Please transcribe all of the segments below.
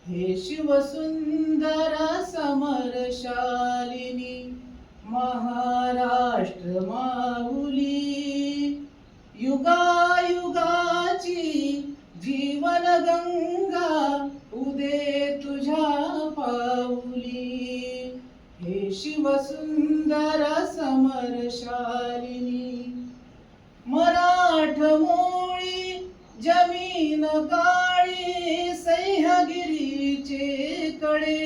हे शिवसुंदर समरशालिनी महाराष्ट्र माऊली, युगायुगाची जीवन गंगा उदे तुझ्या पाऊली. हे शिवसुंदर समरशालिनी मराठमोळी जमीन काळी सह्यागिरीचे कडे,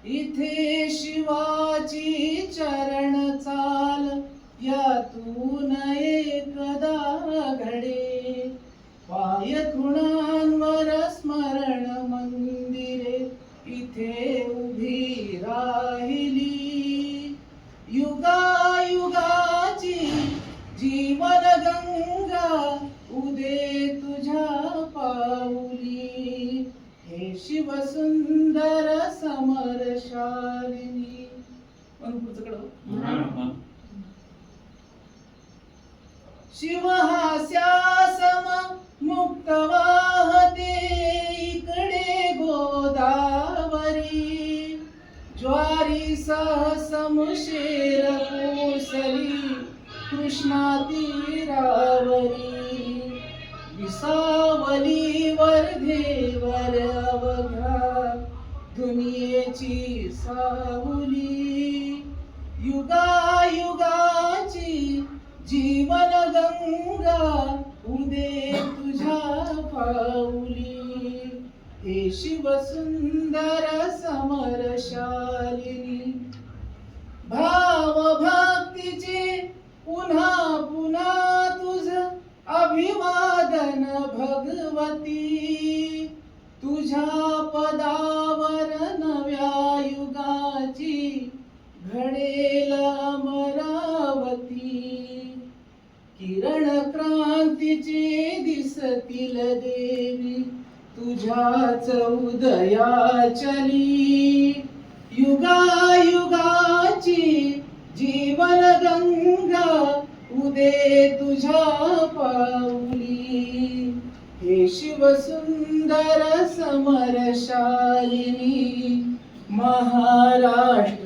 इथे शिवाची चरण चाल यातून एकदा घडे. पायखुणांवर स्मरण मंदिरे इथे उभी राहिली, युगायुगाची जीवन गंगा उदे तुझ्या पाऊली. हे शिवसुंदर समरशालिनी. शिवहास्यासम मुक्त वाहते इकडे गोदावरी, ज्वारी सहसमुशेर कोसली कृष्णा तीरावरी. विसावली वर्धेवर अवघ्या दुनियेची सावली, युगायुगाची जीवन गंगा उदे तुझ्या पाऊली. हे शिवसुंदर समरशालिनी भाव भक्तीचे पुन्हा पुन्हा तुझ अभिवादन भगवती. तुझ्या पदावर नव्या युगाची घडेल अमरावती. किरण क्रांतीचे दिसतील देवी तुझ्याच उदयाचली, युगायुगाची जीवन गंगा उदे तुझ्या पाऊली. हे शिवसुंदर समरशालिनी महाराष्ट्र